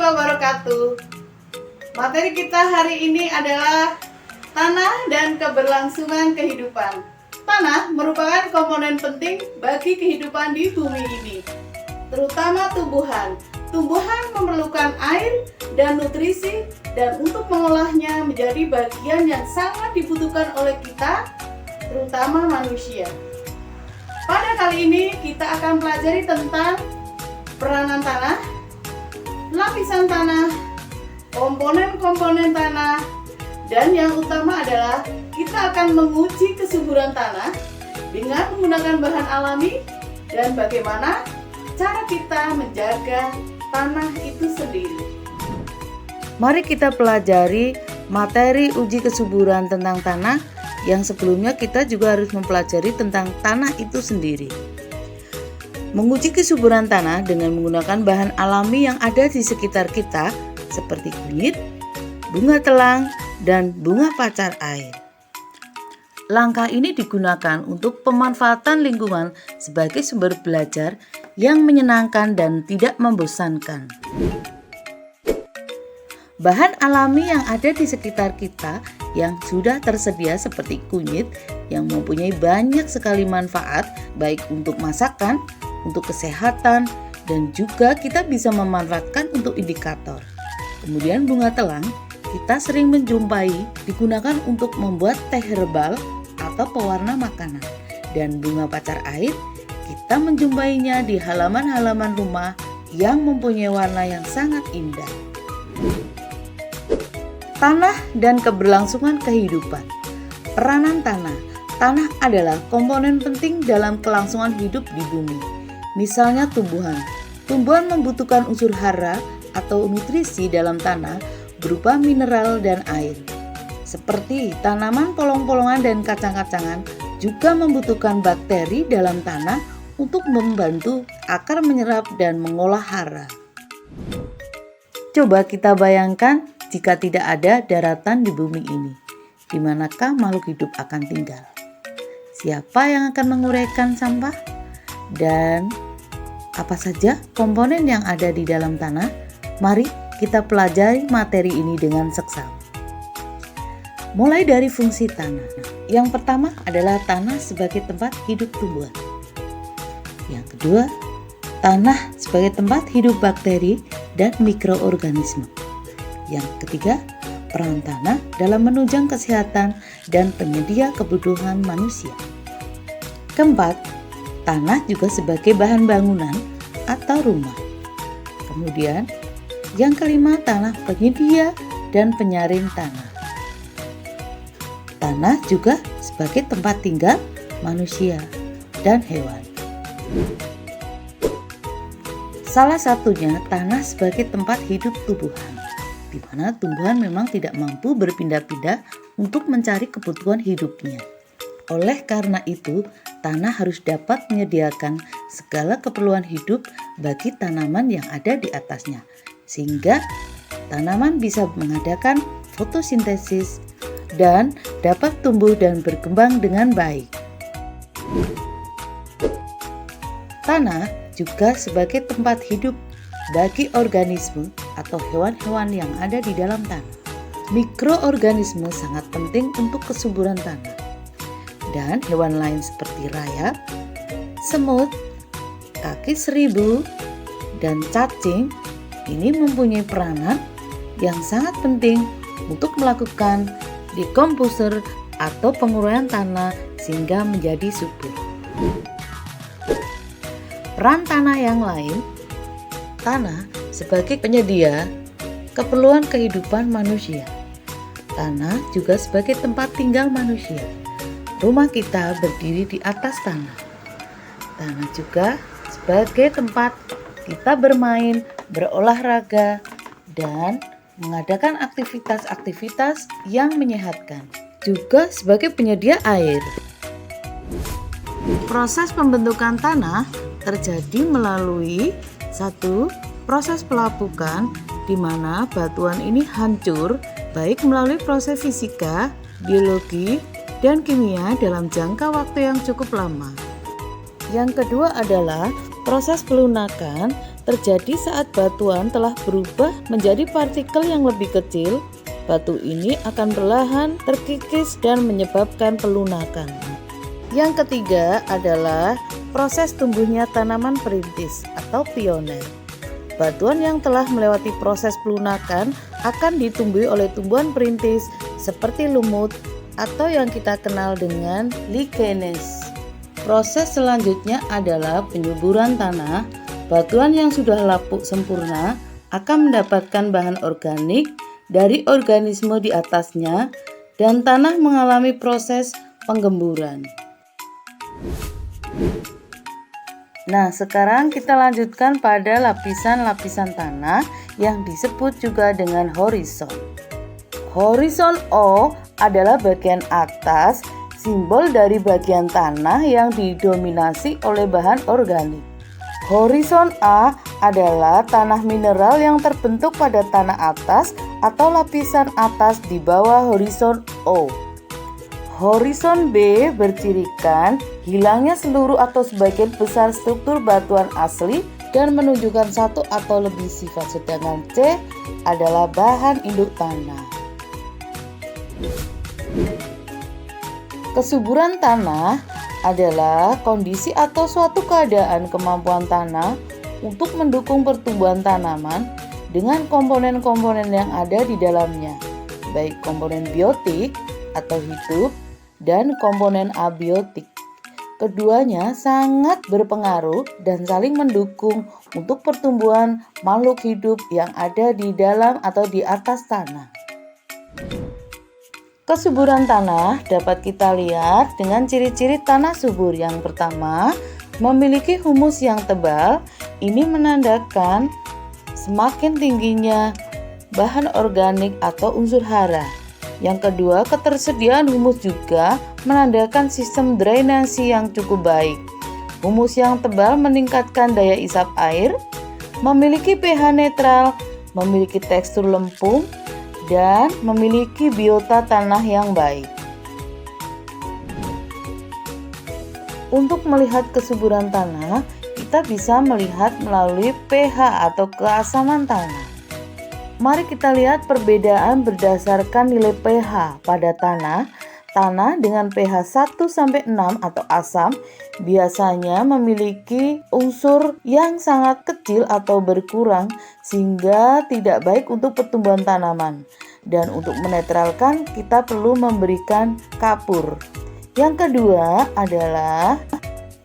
wabarakatuh. Materi kita hari ini adalah tanah dan keberlangsungan kehidupan. Tanah merupakan komponen penting bagi kehidupan di bumi ini, terutama tumbuhan. Tumbuhan memerlukan air dan nutrisi, dan untuk mengolahnya menjadi bagian yang sangat dibutuhkan oleh kita, terutama manusia. Pada kali ini kita akan pelajari tentang peranan tanah, lapisan tanah, komponen-komponen tanah, dan yang utama adalah kita akan menguji kesuburan tanah dengan menggunakan bahan alami dan bagaimana cara kita menjaga tanah itu sendiri. Mari kita pelajari materi uji kesuburan tentang tanah yang sebelumnya kita juga harus mempelajari tentang tanah itu sendiri. Menguji kesuburan tanah dengan menggunakan bahan alami yang ada di sekitar kita seperti kunyit, bunga telang, dan bunga pacar air. Langkah ini digunakan untuk pemanfaatan lingkungan sebagai sumber belajar yang menyenangkan dan tidak membosankan. Bahan alami yang ada di sekitar kita yang sudah tersedia seperti kunyit yang mempunyai banyak sekali manfaat baik untuk masakan, untuk kesehatan, dan juga kita bisa memanfaatkan untuk indikator. Kemudian bunga telang kita sering menjumpai digunakan untuk membuat teh herbal atau pewarna makanan. Dan bunga pacar air kita menjumpainya di halaman-halaman rumah yang mempunyai warna yang sangat indah. Tanah dan keberlangsungan kehidupan. Peranan tanah. Tanah adalah komponen penting dalam kelangsungan hidup di bumi. Misalnya tumbuhan. Tumbuhan membutuhkan unsur hara atau nutrisi dalam tanah berupa mineral dan air. Seperti tanaman polong-polongan dan kacang-kacangan juga membutuhkan bakteri dalam tanah untuk membantu akar menyerap dan mengolah hara. Coba kita bayangkan jika tidak ada daratan di bumi ini, di manakah makhluk hidup akan tinggal? Siapa yang akan menguraikan sampah? Dan apa saja komponen yang ada di dalam tanah? Mari kita pelajari materi ini dengan seksama. Mulai dari fungsi tanah. Yang pertama adalah tanah sebagai tempat hidup tumbuhan. Yang kedua, tanah sebagai tempat hidup bakteri dan mikroorganisme. Yang ketiga, peran tanah dalam menunjang kesehatan dan penyedia kebutuhan manusia. Keempat, tanah juga sebagai bahan bangunan atau rumah. Kemudian, yang kelima, tanah penyedia dan penyaring tanah. Tanah juga sebagai tempat tinggal manusia dan hewan. Salah satunya tanah sebagai tempat hidup tumbuhan, di mana tumbuhan memang tidak mampu berpindah-pindah untuk mencari kebutuhan hidupnya. Oleh karena itu, tanah harus dapat menyediakan segala keperluan hidup bagi tanaman yang ada di atasnya, sehingga tanaman bisa mengadakan fotosintesis dan dapat tumbuh dan berkembang dengan baik. Tanah juga sebagai tempat hidup bagi organisme atau hewan-hewan yang ada di dalam tanah. Mikroorganisme sangat penting untuk kesuburan tanah. Dan hewan lain seperti rayap, semut, kaki seribu, dan cacing ini mempunyai peranan yang sangat penting untuk melakukan dekomposer atau penguraian tanah sehingga menjadi subur. Peran tanah yang lain, tanah sebagai penyedia keperluan kehidupan manusia. Tanah juga sebagai tempat tinggal manusia. Rumah kita berdiri di atas tanah. Tanah juga sebagai tempat kita bermain, berolahraga, dan mengadakan aktivitas-aktivitas yang menyehatkan. Juga sebagai penyedia air. Proses pembentukan tanah terjadi melalui satu proses pelapukan di mana batuan ini hancur baik melalui proses fisika, biologi, dan kimia dalam jangka waktu yang cukup lama. Yang kedua adalah proses pelunakan terjadi saat batuan telah berubah menjadi partikel yang lebih kecil. Batu ini akan perlahan terkikis dan menyebabkan pelunakan. Yang ketiga adalah proses tumbuhnya tanaman perintis atau pioner. Batuan yang telah melewati proses pelunakan akan ditumbuhi oleh tumbuhan perintis seperti lumut atau yang kita kenal dengan lichenes. Proses selanjutnya adalah penyuburan tanah. Batuan yang sudah lapuk sempurna akan mendapatkan bahan organik dari organisme di atasnya dan tanah mengalami proses penggemburan. Nah, sekarang kita lanjutkan pada lapisan-lapisan tanah yang disebut juga dengan horizon. Horizon O adalah bagian atas, simbol dari bagian tanah yang didominasi oleh bahan organik. Horizon A adalah tanah mineral yang terbentuk pada tanah atas atau lapisan atas di bawah horizon O. Horizon B bercirikan hilangnya seluruh atau sebagian besar struktur batuan asli dan menunjukkan satu atau lebih sifat, sedangkan C adalah bahan induk tanah. Kesuburan tanah adalah kondisi atau suatu keadaan kemampuan tanah untuk mendukung pertumbuhan tanaman dengan komponen-komponen yang ada di dalamnya, baik komponen biotik atau hidup dan komponen abiotik. Keduanya sangat berpengaruh dan saling mendukung untuk pertumbuhan makhluk hidup yang ada di dalam atau di atas tanah. Kesuburan tanah dapat kita lihat dengan ciri-ciri tanah subur. Yang pertama, memiliki humus yang tebal. Ini menandakan semakin tingginya bahan organik atau unsur hara. Yang kedua, ketersediaan humus juga menandakan sistem drainasi yang cukup baik. Humus yang tebal meningkatkan daya isap air, memiliki pH netral, memiliki tekstur lempung, dan memiliki biota tanah yang baik. Untuk melihat kesuburan tanah, kita bisa melihat melalui pH atau keasaman tanah. Mari kita lihat perbedaan berdasarkan nilai pH pada tanah. Tanah dengan pH 1-6 atau asam biasanya memiliki unsur yang sangat kecil atau berkurang sehingga tidak baik untuk pertumbuhan tanaman. Dan untuk menetralkan kita perlu memberikan kapur. Yang kedua adalah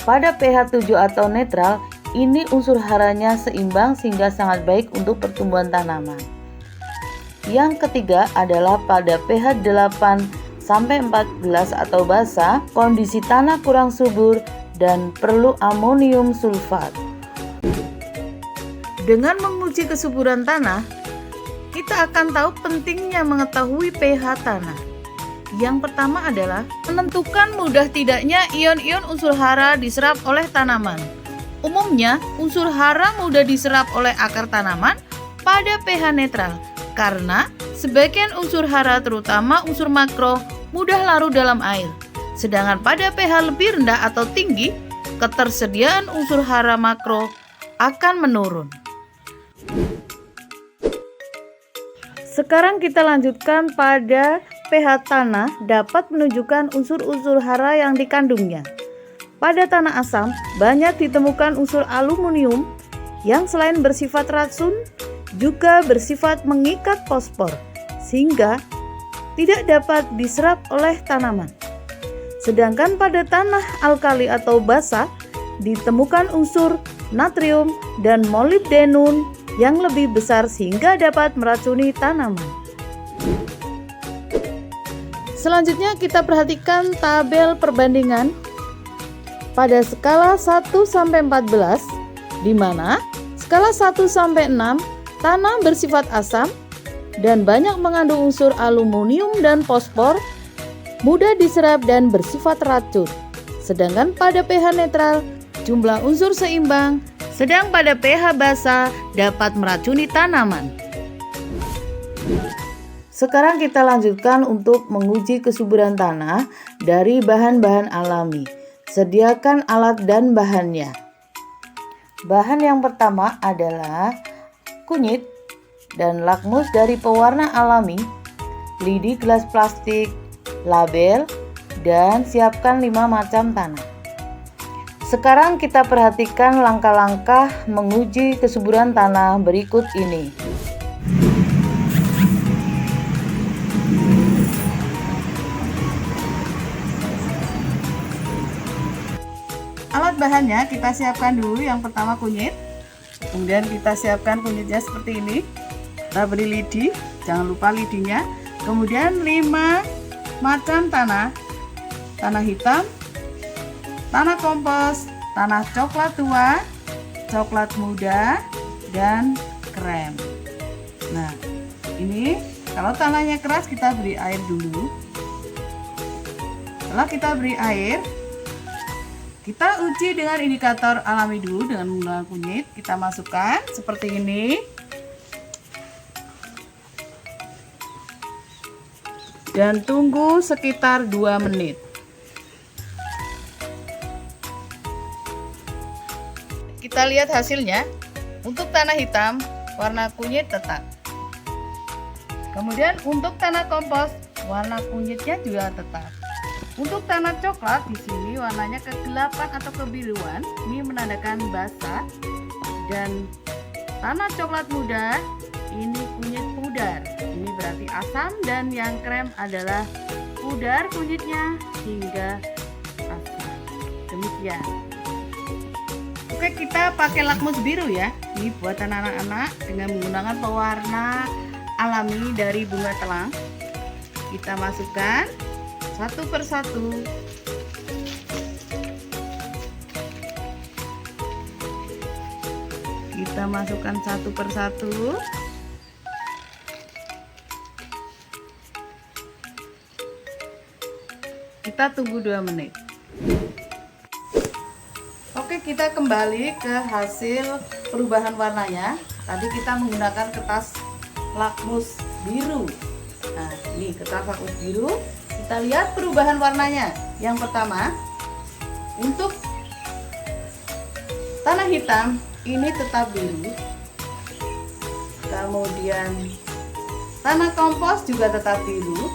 pada pH 7 atau netral, ini unsur haranya seimbang sehingga sangat baik untuk pertumbuhan tanaman. Yang ketiga adalah pada pH 8-14 atau basah, kondisi tanah kurang subur dan perlu amonium sulfat. Dengan menguji kesuburan tanah, kita akan tahu pentingnya mengetahui pH tanah. Yang pertama adalah menentukan mudah tidaknya ion-ion unsur hara diserap oleh tanaman. Umumnya, unsur hara mudah diserap oleh akar tanaman pada pH netral karena sebagian unsur hara terutama unsur makro mudah larut dalam air. Sedangkan pada pH lebih rendah atau tinggi, ketersediaan unsur hara makro akan menurun. Sekarang kita lanjutkan pada pH tanah dapat menunjukkan unsur-unsur hara yang dikandungnya. Pada tanah asam banyak ditemukan unsur aluminium yang selain bersifat racun juga bersifat mengikat fosfor sehingga tidak dapat diserap oleh tanaman. Sedangkan pada tanah alkali atau basah ditemukan unsur natrium dan molibdenum yang lebih besar sehingga dapat meracuni tanaman. Selanjutnya kita perhatikan tabel perbandingan pada skala 1-14 di mana skala 1-6 tanah bersifat asam dan banyak mengandung unsur aluminium dan fosfor, mudah diserap dan bersifat racun. Sedangkan pada pH netral jumlah unsur seimbang, sedang pada pH basah dapat meracuni tanaman. Sekarang kita lanjutkan untuk menguji kesuburan tanah dari bahan-bahan alami. Sediakan alat dan bahannya. Bahan yang pertama adalah kunyit dan lakmus dari pewarna alami, lidi gelas plastik, label, dan siapkan 5 macam tanah. Sekarang kita perhatikan langkah-langkah menguji kesuburan tanah berikut ini. Alat bahannya kita siapkan dulu. Yang pertama kunyit, kemudian kita siapkan kunyitnya seperti ini. Kita beri lidi, jangan lupa lidinya. Kemudian 5 macam tanah: tanah hitam, tanah kompos, tanah coklat tua, coklat muda, dan krem. Nah, ini kalau tanahnya keras kita beri air dulu. Setelah kita beri air, kita uji dengan indikator alami dulu dengan menggunakan kunyit. Kita masukkan seperti ini. Dan tunggu sekitar 2 menit. Kita lihat hasilnya. Untuk tanah hitam, warna kunyit tetap. Kemudian untuk tanah kompos, warna kunyitnya juga tetap. Untuk tanah coklat, di sini warnanya kegelapan atau kebiruan, ini menandakan basah. Dan tanah coklat muda, ini kunyit pudar, ini berarti asam. Dan yang krem adalah pudar kunyitnya hingga asam. Demikian. Oke, kita pakai lakmus biru ya. Ini buatan anak-anak dengan menggunakan pewarna alami dari bunga telang. Kita masukkan satu persatu. Kita masukkan satu persatu. Kita tunggu 2 menit. Oke, kita kembali ke hasil perubahan warnanya. Tadi kita menggunakan kertas lakmus biru. Nah, ini kertas lakmus biru. Kita lihat perubahan warnanya. Yang pertama, untuk tanah hitam ini tetap biru. Kemudian tanah kompos juga tetap biru.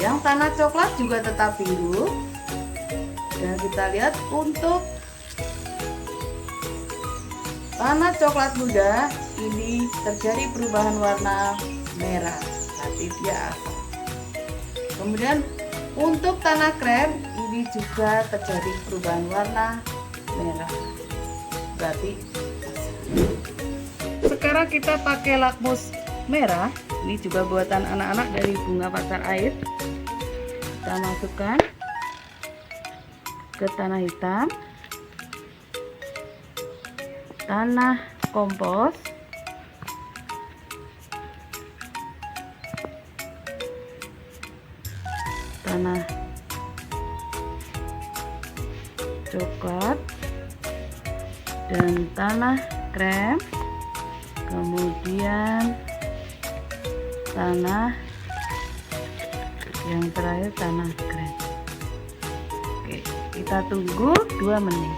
Yang tanah coklat juga tetap biru. Dan kita lihat untuk tanah coklat muda ini terjadi perubahan warna merah, berarti dia asam. Kemudian untuk tanah krem ini juga terjadi perubahan warna merah, berarti asam. Sekarang kita pakai lakmus merah, ini juga buatan anak-anak dari bunga pacar air. Kita masukkan ke tanah hitam, tanah kompos, tanah coklat, dan tanah krem, kemudian tanah yang terakhir tanah krem. Oke, kita tunggu 2 menit.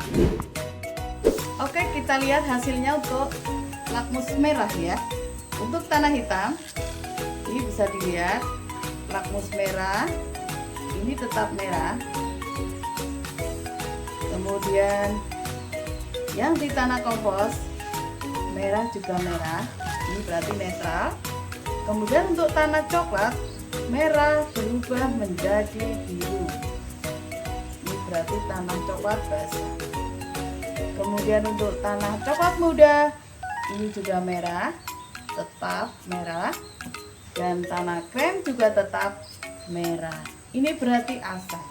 Oke, kita lihat hasilnya untuk lakmus merah ya. Untuk tanah hitam, ini bisa dilihat lakmus merah, ini tetap merah. Kemudian yang di tanah kompos, merah juga merah, ini berarti netral. Kemudian untuk tanah coklat, merah berubah menjadi biru. Berarti tanah coklat basah. Kemudian untuk tanah coklat muda ini juga merah, tetap merah. Dan tanah krem juga tetap merah. Ini berarti asam.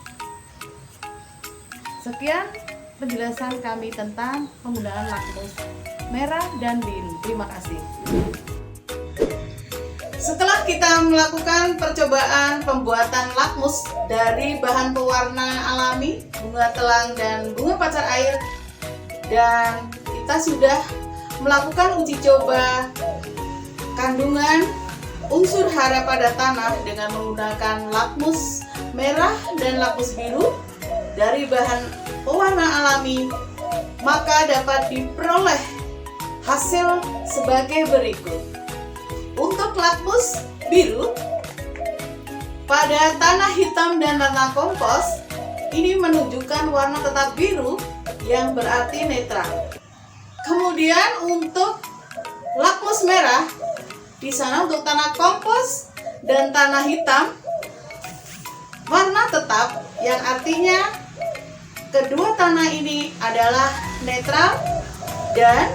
Sekian penjelasan kami tentang penggunaan lakmus merah dan biru. Terima kasih. Setelah kita melakukan percobaan pembuatan lakmus dari bahan pewarna alami, bunga telang dan bunga pacar air, dan kita sudah melakukan uji coba kandungan unsur hara pada tanah dengan menggunakan lakmus merah dan lakmus biru dari bahan pewarna alami maka dapat diperoleh hasil sebagai berikut. Untuk lakmus biru, pada tanah hitam dan tanah kompos, ini menunjukkan warna tetap biru yang berarti netral. Kemudian untuk lakmus merah, di sana untuk tanah kompos dan tanah hitam, warna tetap yang artinya kedua tanah ini adalah netral dan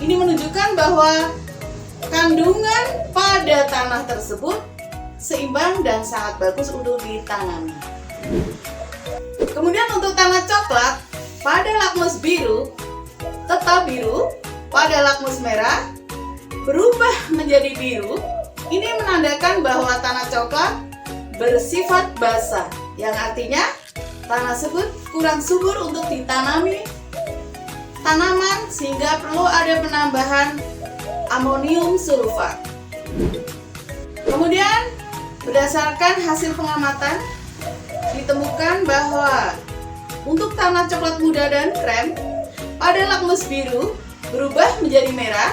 ini menunjukkan bahwa kandungan pada tanah tersebut seimbang dan sangat bagus untuk ditanami. Kemudian untuk tanah coklat, pada lakmus biru tetap biru, pada lakmus merah berubah menjadi biru. Ini menandakan bahwa tanah coklat bersifat basah, yang artinya tanah tersebut kurang subur untuk ditanami tanaman sehingga perlu ada penambahan amonium sulfat. Kemudian berdasarkan hasil pengamatan ditemukan bahwa untuk tanah coklat muda dan krem, pada lakmus biru berubah menjadi merah,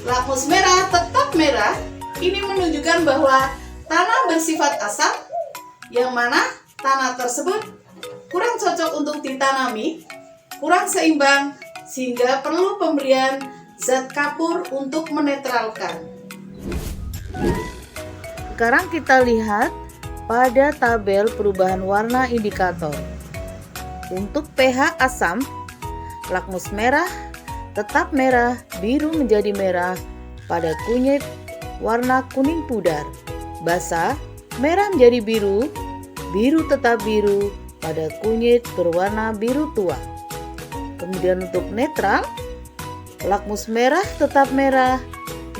lakmus merah tetap merah. Ini menunjukkan bahwa tanah bersifat asam, yang mana tanah tersebut kurang cocok untuk ditanami, kurang seimbang, sehingga perlu pemberian zat kapur untuk menetralkan. Sekarang kita lihat pada tabel perubahan warna indikator. Untuk pH asam, lakmus merah tetap merah, biru menjadi merah pada kunyit warna kuning pudar. Basah, merah menjadi biru, biru tetap biru pada kunyit berwarna biru tua. Kemudian untuk netral, lakmus merah tetap merah,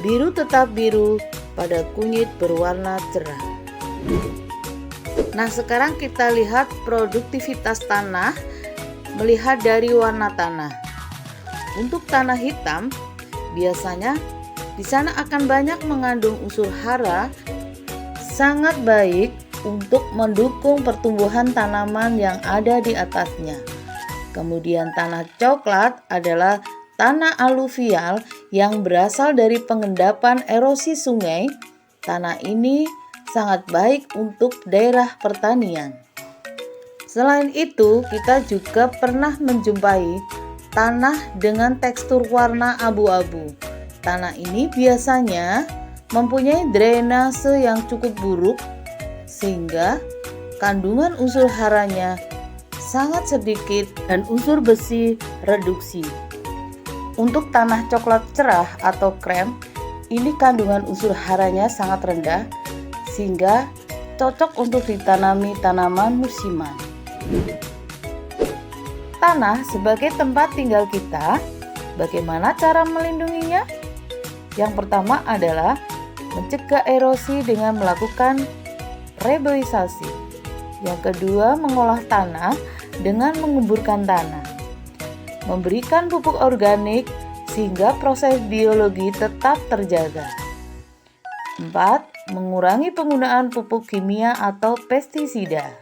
biru tetap biru pada kunyit berwarna cerah. Nah, sekarang kita lihat produktivitas tanah melihat dari warna tanah. Untuk tanah hitam, biasanya di sana akan banyak mengandung unsur hara, sangat baik untuk mendukung pertumbuhan tanaman yang ada di atasnya. Kemudian tanah coklat adalah tanah aluvial yang berasal dari pengendapan erosi sungai. Tanah ini sangat baik untuk daerah pertanian. Selain itu, kita juga pernah menjumpai tanah dengan tekstur warna abu-abu. Tanah ini biasanya mempunyai drainase yang cukup buruk sehingga kandungan unsur haranya sangat sedikit dan unsur besi reduksi. Untuk tanah coklat cerah atau krem, ini kandungan unsur haranya sangat rendah sehingga cocok untuk ditanami tanaman musiman. Tanah sebagai tempat tinggal kita, bagaimana cara melindunginya? Yang pertama adalah mencegah erosi dengan melakukan reboisasi. Yang kedua, mengolah tanah dengan mengemburkan tanah. Memberikan pupuk organik sehingga proses biologi tetap terjaga. 4. Mengurangi penggunaan pupuk kimia atau pestisida.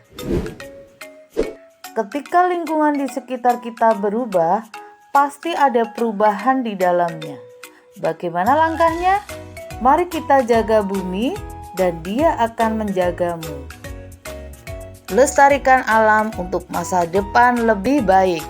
Ketika lingkungan di sekitar kita berubah, pasti ada perubahan di dalamnya. Bagaimana langkahnya? Mari kita jaga bumi dan dia akan menjagamu. Lestarikan alam untuk masa depan lebih baik.